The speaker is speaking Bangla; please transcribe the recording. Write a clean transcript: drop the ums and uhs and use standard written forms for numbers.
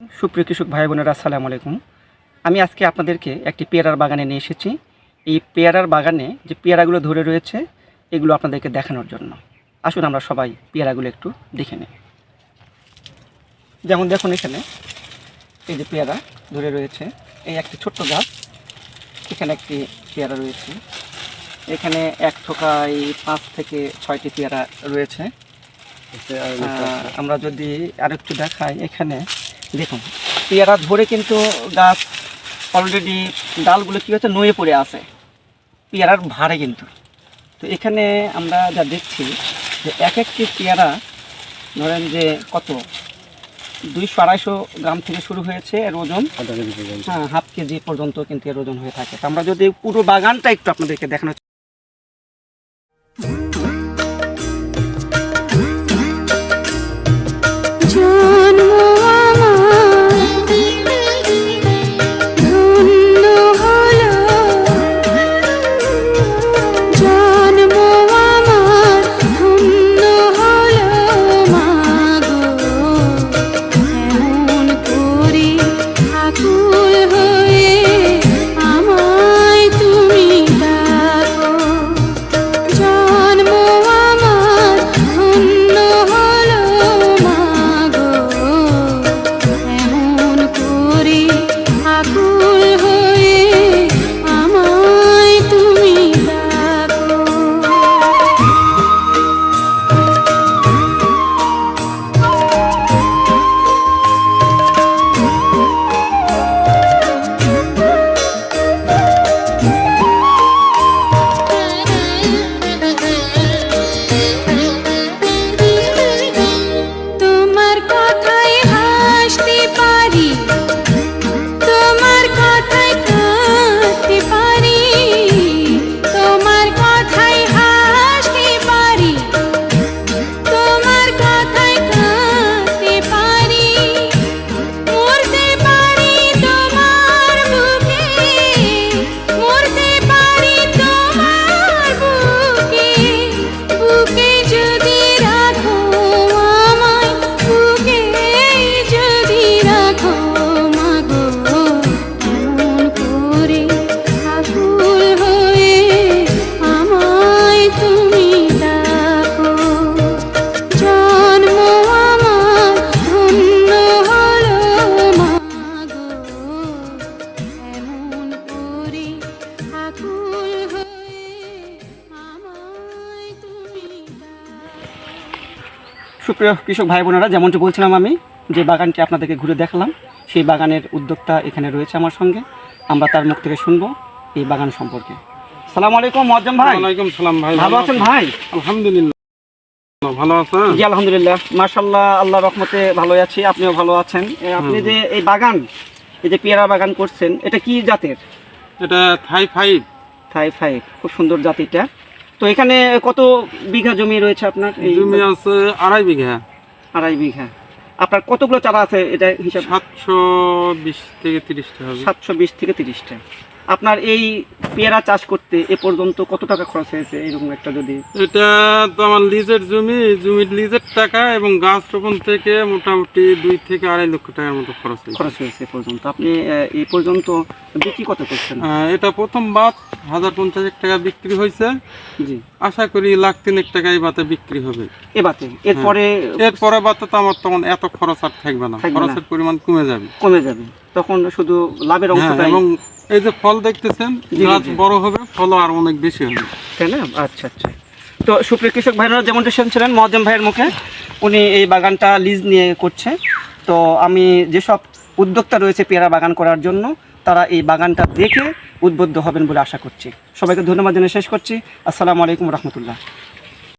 সুপ্রিয় কৃষক ভাই বোনেরা, আসসালামু আলাইকুম। আমি আজকে আপনাদেরকে একটি পেয়ারার বাগানে নিয়ে এসেছি। এই পেয়ারার বাগানে যে পেয়ারাগুলো ধরে রয়েছে এগুলো আপনাদেরকে দেখানোর জন্য। আসুন আমরা সবাই পেয়ারাগুলো একটু দেখে নিই। যেমন দেখুন, এখানে এই যে পেয়ারা ধরে রয়েছে, এই একটি ছোট্ট গাছ, এখানে একটি পেয়ারা রয়েছে, এখানে এক থোকায় 5 থেকে 6টি পেয়ারা রয়েছে। আমরা যদি আরেকটু দেখাই, এখানে দেখুন পেয়ারা ধরে কিন্তু গাছ অলরেডি ডালগুলো কী হচ্ছে, নুয়ে পড়ে আছে পেয়ারার ভারে কিন্তু। তো এখানে আমরা যা দেখছি যে এক একটি পেয়ারা ধরেন যে কত 200-250 গ্রাম থেকে শুরু হয়েছে এর ওজন, হাফ কেজি পর্যন্ত কিন্তু এর ওজন হয়ে থাকে। তো আমরা যদি পুরো বাগানটা একটু আপনাদেরকে দেখানো সুপ্রিয় কৃষক ভাই বোনেরা, যেমনটি বলছিলাম আমি যে বাগানটি আপনাদেরকে ঘুরে দেখালাম, সেই বাগানের উদ্যোক্তা এখানে রয়েছে আমার সঙ্গে। আমরা তার মুখ থেকে শুনবো এই বাগান সম্পর্কে। আসসালামু আলাইকুম মুআজ্জম ভাই। ওয়ালাইকুম সালাম ভাই, ভালো আছেন ভাই? আলহামদুলিল্লাহ ভালো আছেন? জি আলহামদুলিল্লাহ, মাশাআল্লাহ, আল্লাহর রহমতে ভালো আছি। আপনিও ভালো আছেন? আপনি যে এই বাগান, এই যে পেয়ারা বাগান করছেন, এটা কি জাতের? এটা থাই ফাইভ। থাই ফাইভ, খুব সুন্দর জাত এটা। তো এখানে কত বিঘা জমি রয়েছে আপনার? এই জমি আছে 2.5 বিঘা। 2.5 বিঘা। আপনার কতগুলো চারা আছে এটা হিসাব? 720 থেকে 30টা হবে। 720 থেকে 30টা। আপনার এই পেয়ারা চাষ করতে এ পর্যন্ত কত টাকা খরচ হয়েছে এরকম একটা? যদি এটা তো আমার লিজের জমির লিজের টাকা এবং গাছ রোপণ থেকে মোটামুটি 2 থেকে 2.5 লক্ষ টাকার মতো খরচ হয়েছে এ পর্যন্ত। আপনি এই পর্যন্ত বিক্রি কত করছেন? এটা প্রথম বাত 1050 টাকা বিক্রি হয়েছে। জি, আশা করি 1,03,000 টাকা এই বাতে বিক্রি হবে। এ বাতে এরপরে বাতে তো আমার তখন এত খরচ আর থাকবে না, খরচের পরিমাণ কমে যাবে, তখন শুধু লাভের অংশটা। এবং এই যে ফল দেখতেছেন, গাছ বড় হবে, ফল আর অনেক বেশি হবে, তাই না? আচ্ছা আচ্ছা। তো সুপ্রিয় কৃষক ভাইরা, যেমনটা শুনছিলেন মুআজ্জম ভাইয়ের মুখে, উনি এই বাগানটা লিজ নিয়ে করছে। তো আমি যেসব উদ্যোক্তা রয়েছে পেয়ারা বাগান করার জন্য, তারা এই বাগানটা দেখে উদ্বুদ্ধ হবেন বলে আশা করছি। সবাইকে ধন্যবাদ জানিয়ে শেষ করছি। আসসালামু আলাইকুম রহমতুল্লাহ।